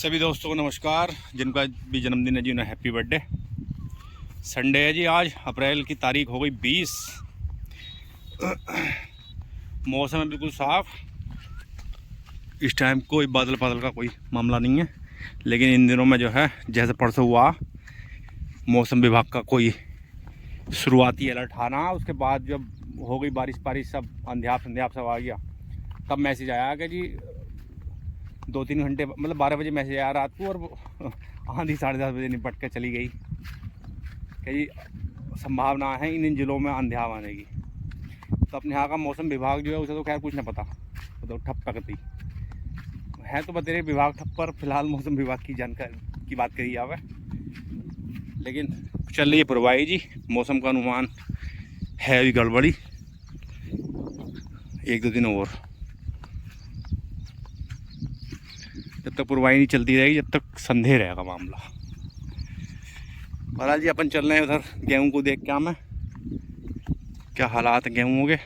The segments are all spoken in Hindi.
सभी दोस्तों को नमस्कार। जिनका भी जन्मदिन है जी उन्हें हैप्पी बर्थडे। संडे है जी, आज अप्रैल की तारीख हो गई 20। मौसम है बिल्कुल साफ़। इस टाइम कोई बादल बादल का कोई मामला नहीं है, लेकिन इन दिनों में जो है जैसे परसों हुआ मौसम विभाग का कोई शुरुआती अलर्ट आना, उसके बाद जब हो गई बारिश सब अंध्याप सब आ गया, तब मैसेज आया कि जी 2-3 घंटे मतलब 12 बजे मैसेज आया रात को, और आंधी 10:30 बजे निपट कर चली गई कि जी संभावना है इन जिलों में अंध्याप आने की। तो अपने यहाँ का मौसम विभाग जो है उसे तो खैर कुछ नहीं पता, वो तो ठप प्रगति है। तो बतेरे विभाग ठप पर फिलहाल मौसम विभाग की जानकारी की बात करी जावे, लेकिन चल रही है परवाही जी। मौसम का अनुमान है अभी गड़बड़ी, 1-2 दिन और जब तक पुरवाई नहीं चलती रहेगी, जब तक संदेह रहेगा मामला। बहरहाल जी अपन चल रहे हैं उधर गेहूं को देख के, मैं क्या हालात हैं गेहूं के।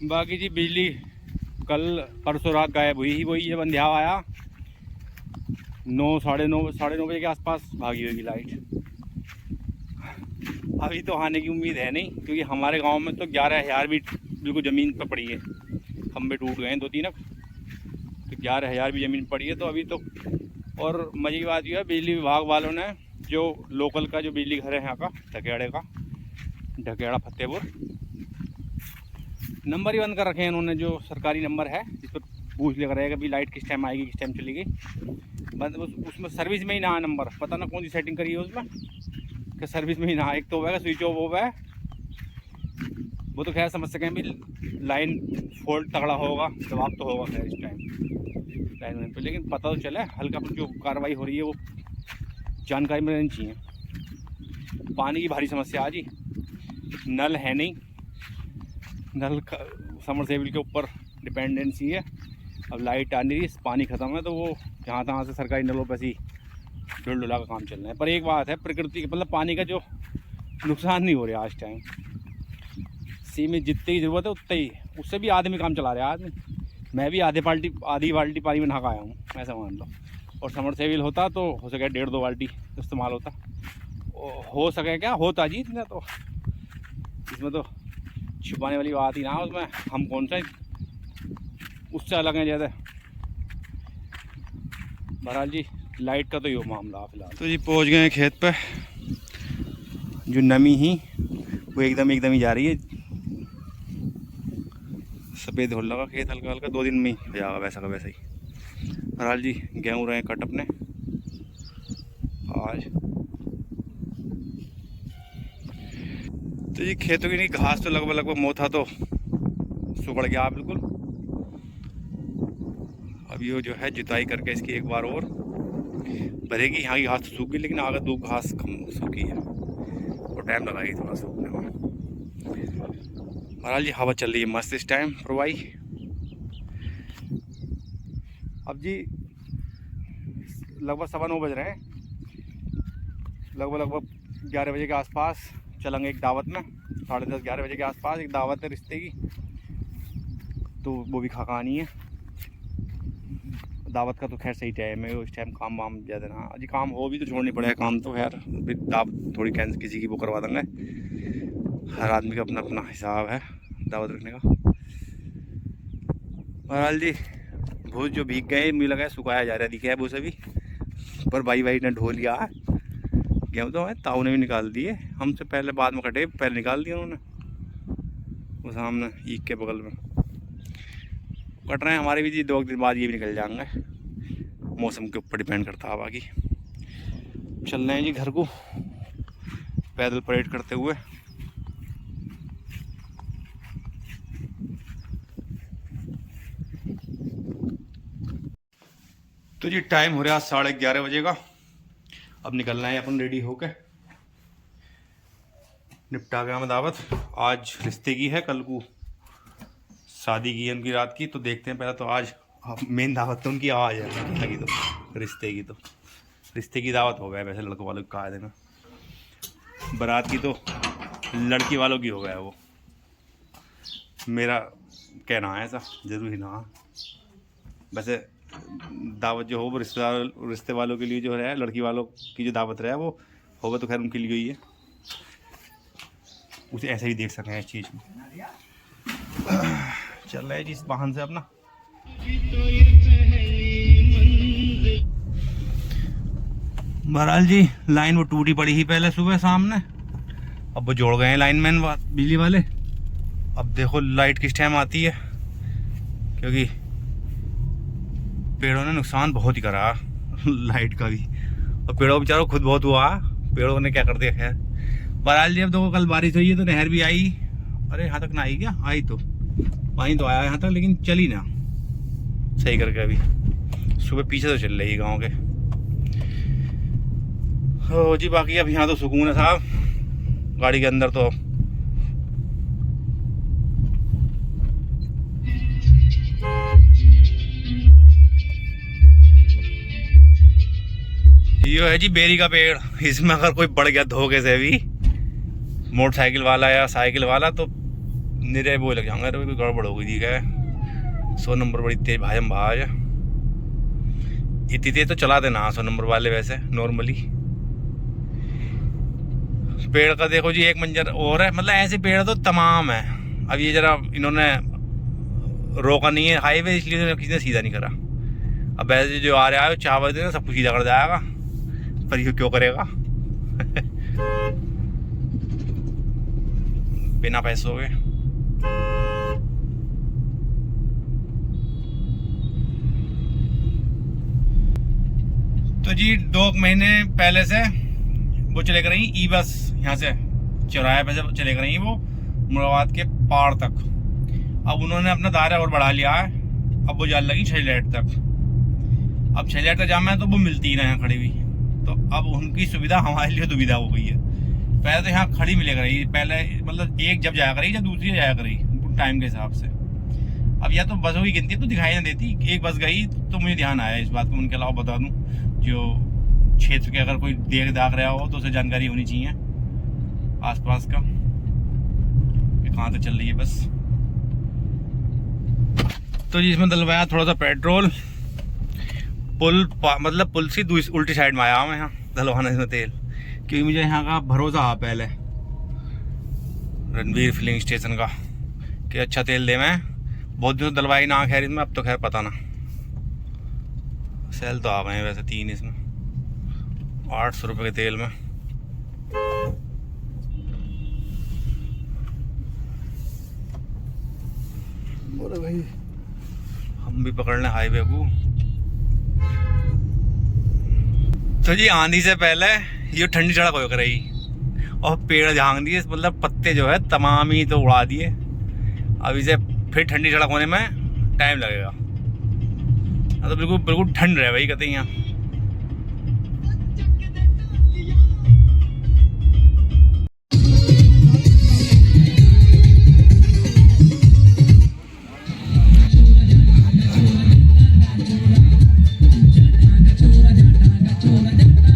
बाकी जी बिजली कल परसों रात गायब हुई ही, वही जब अंधेरा आया 9, साढ़े 9 बजे के आसपास भागी होगी लाइट। अभी तो आने की उम्मीद है नहीं, क्योंकि हमारे गांव में तो 11,000 भी बिल्कुल ज़मीन पर पड़ी है। खंबे टूट गए हैं 2-3, तो 11,000 भी ज़मीन पड़ी है। तो अभी तो, और मजे की बात यह है बिजली विभाग वालों ने जो लोकल का जो बिजली घर है यहाँ का ढकेड़ा फतेहपुर, नंबर ही बंद कर रखे हैं इन्होंने। जो सरकारी नंबर है जिस पर पूछ लिया रहेगा कि लाइट किस टाइम आएगी, किस टाइम चलेगी, बस उसमें सर्विस में ही ना है नंबर। पता ना कौन सी सेटिंग करी है उसमें कि सर्विस में ही ना। एक तो होगा स्विच ऑफ हो है, वो तो खैर समझ सकें भी लाइन फॉल्ट तगड़ा होगा, जवाब तो होगा खैर इस टाइम लाइन पे, लेकिन पता तो चले हल्का जो कार्रवाई हो रही है वो जानकारी में रहनी चाहिए। पानी की भारी समस्या आज ही, नल है नहीं, नल समरसेबल के ऊपर डिपेंडेंसी है। अब लाइट आ नहीं रही, पानी ख़त्म है, तो वो जहाँ तहाँ से सरकारी नलों पर ही डुला का काम चल रहा है। पर एक बात है, प्रकृति मतलब पानी का जो नुकसान नहीं हो रहा आज टाइम, सीमित जितनी ज़रूरत है उतना ही, उससे भी आदमी काम चला रहा है आदमी। मैं भी आधी बाल्टी पानी में नहा के आया हूँ, ऐसा मान लो। और समरसेबल होता तो हो सके 1.5-2 बाल्टी इस्तेमाल होता, हो सके क्या होता जी इतना। तो इसमें तो छुपाने वाली बात ही ना, उसमें हम कौन सा उससे अलग हैं जैसे। बहरहाल जी लाइट का तो ये मामला फिलहाल। तो जी पहुँच गए हैं खेत पे, जो नमी ही वो एकदम ही जा रही है। सफ़ेद हो लगा खेत हल्का हल्का, 2 दिन में ही हो जाएगा वैसा का वैसा ही। बहरहाल जी गेहूँ रहे कट अपने आज। तो ये खेतों की नहीं घास तो लगभग मोथा तो सुगड़ गया बिल्कुल। अब ये जो है जुताई करके इसकी एक बार और भरेगी। यहाँ की घास तो सूख गई, लेकिन आगे 2 घास कम सूखी है और टाइम लगाएगी थोड़ा सूखने में। बहरहाल जी हवा चल रही है मस्त इस टाइम प्रवाही। अब जी लगभग 9:15 बज रहे हैं, लगभग 11 बजे के आसपास चलेंगे एक दावत में। 10:30-11 बजे के आसपास एक दावत है रिश्ते की, तो वो भी खानी है। दावत का तो खैर सही टाइम है, उस टाइम काम वाम ज़्यादा ना अजी, काम हो भी तो छोड़नी पड़ेगा काम तो खैर। दावत थोड़ी कैंसिल किसी की वो करवा देंगे, हर आदमी का अपना अपना हिसाब है दावत रखने का। बहरहाल जी भूस जो भीग गए, मुझे लगा सुखाया जा रहा दिखे है भूस अभी, पर भाई ने ढो लिया गेहूँ तो हमें ताऊ ने भी निकाल दिए, हमसे पहले बाद में कटे, पहले निकाल दिया उन्होंने। वो सामने ईख के बगल में कट रहे हैं हमारे भी जी, 2 दिन बाद ये भी निकल जाएंगे। मौसम के ऊपर डिपेंड करता है। बाकी चल रहे हैं जी घर को पैदल परेड करते हुए। तो जी टाइम हो रहा है 11:30 बजे का। अब निकलना है अपन रेडी होके, निपटा गया मैं दावत। आज रिश्ते की है, कल को शादी की है उनकी रात की। तो देखते हैं पहले तो आज मेन दावत तो उनकी आज है की, तो रिश्ते की दावत हो गया। वैसे लड़कों वालों की कहा देना, बारात की तो लड़की वालों की हो गया। वो मेरा कहना है ऐसा, जरूरी ना। वैसे दावत जो हो वो रिश्ते वालों के लिए जो है, लड़की वालों की जो दावत रहे वो होगा तो खैर उनके लिए ही है, उसे ऐसे ही देख सकें इस चीज़ में। चल रहा है जी इस वाहन से अपना। बहरहाल जी लाइन वो टूटी पड़ी ही पहले सुबह सामने, अब वो जोड़ गए हैं लाइनमैन बिजली वाले। अब देखो लाइट किस टाइम आती है, क्योंकि पेड़ों ने नुकसान बहुत ही करा लाइट का भी, और पेड़ों बेचारों खुद बहुत हुआ, पेड़ों ने क्या कर दिया। खैर बहरहाल जी अब देखो कल बारिश हुई है तो नहर भी आई, अरे यहाँ तक ना आई क्या, आई तो पानी तो आया यहाँ तक, लेकिन चली ना सही करके। अभी सुबह पीछे तो चल रही है गाँव के। हो जी बाकी अब यहाँ तो सुकून है साहब, गाड़ी के अंदर तो ये है जी बेरी का पेड़, इसमें अगर कोई बढ़ गया धोखे से भी मोटरसाइकिल वाला या साइकिल वाला तो निरे वो लग जाऊंगा, कोई गड़बड़ हो गई थी क्या। 100 नंबर बड़ी तेज भाजम भाज, इतनी तेज तो चला देना 100 नंबर वाले वैसे नॉर्मली। पेड़ का देखो जी एक मंजर और है, मतलब ऐसे पेड़ तो तमाम है। अब ये जरा इन्होंने रोका नहीं है हाईवे, इसलिए किसी ने सीधा नहीं करा। अब ऐसे जो आ रहा है 4 बजे सब कुछ सीधा कर जाएगा, पर ये क्यों करेगा बिना पैसों के। तो जी 2 महीने पहले से वो चले कर रही ई बस, यहाँ से चौराहे पे से चले कर रही वो मुरादाबाद के पार तक। अब उन्होंने अपना दायरा और बढ़ा लिया है, अब वो जाने लगी 6 लाइट तक। अब 6 लाइट तक जाम है तो वो मिलती ही ना यहाँ खड़ी हुई, तो अब उनकी सुविधा हमारे लिए दुविधा हो गई है। पहले तो यहाँ खड़ी मिले करी, पहले मतलब एक जब जाया करी या दूसरी जाया करी टाइम के हिसाब से। अब या तो बसों की गिनती तो दिखाई ना देती, एक बस गई तो मुझे ध्यान आया इस बात को। उनके अलावा बता दूँ जो क्षेत्र के अगर कोई देख दाख रहा हो तो उसे जानकारी होनी चाहिए आसपास का कि कहाँ तक चल रही है बस। तो जी इसमें डलवाया थोड़ा सा पेट्रोल, पुल मतलब पुल से उल्टी साइड में आया मैं यहाँ डलवाना इसमें तेल, क्योंकि मुझे यहाँ का भरोसा है पहले रणवीर फिलिंग स्टेशन का कि अच्छा तेल दे। मैं बहुत दिनों डलवाई ना खैर इसमें, अब तो खैर पता ना। सेल तो आ गए हैं वैसे 3 इसमें 800 रुपये के तेल में। बोले भाई हम भी पकड़ने हाईवे को। तो जी आंधी से पहले ये ठंडी सड़क हो रही और पेड़ झांग दिए, मतलब पत्ते जो है तमाम ही तो उड़ा दिए। अब इसे फिर ठंडी सड़क होने में टाइम लगेगा। तो बिल्कुल बिल्कुल ठंड रहे भाई कहते हैं यहाँ।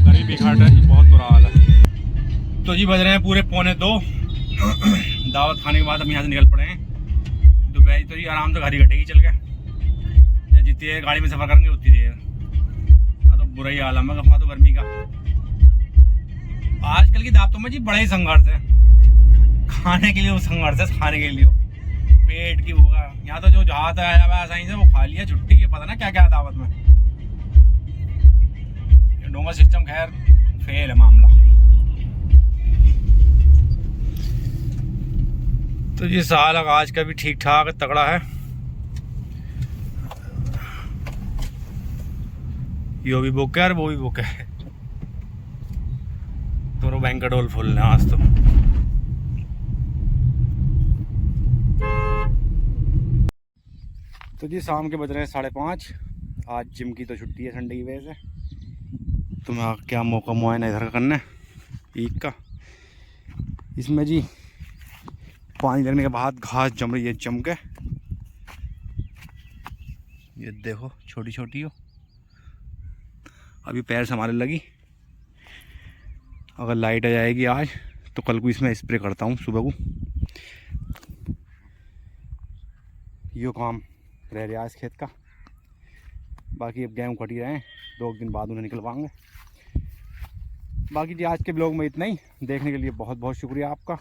गरीबी घाट है, बहुत बुरा हाल है। तो जी बज रहे हैं पूरे 1:45। दावत खाने के बाद हम यहाँ से निकल पड़े हैं। दोपहर तो जी आराम से घर ही कटेगी चल के, जितनी देर गाड़ी में सफर करेंगे उतनी देर। तो बुरा ही हाल है तो गर्मी का। आजकल की दावतों में जी बड़ा ही संघर्ष है, खाने के लिए वो संघर्ष है, खाने के लिए पेट की होगा। यहाँ तो जो जहाज आया हुआ है सही से वो खा लिया छुट्टी, ये पता ना क्या क्या है दावत में। डोंगा सिस्टम खैर फेल है मामला। तो ये साल आज का भी ठीक ठाक तगड़ा है। यो भी बुक है और वो भी बुक है, दोनों बैंकेट हॉल फुल है आज तो। तो जी शाम के बज रहे हैं 5:30। आज जिम की तो छुट्टी है संडे की वजह से। तुम्हें क्या मौका मुआयना इधर करना ईद का। इसमें जी पानी लगने के बाद घास जम रही है जम के, ये देखो छोटी छोटी हो। अभी पैर संभालने लगी। अगर लाइट आ जाएगी आज तो कल को इसमें स्प्रे करता हूँ सुबह को। यो काम रह रहा है इस खेत का। बाकी अब गेहूँ कट ही रहे हैं, 2 दिन बाद उन्हें निकलवाएंगे। बाकी जी आज के ब्लॉग में इतना ही। देखने के लिए बहुत बहुत शुक्रिया आपका।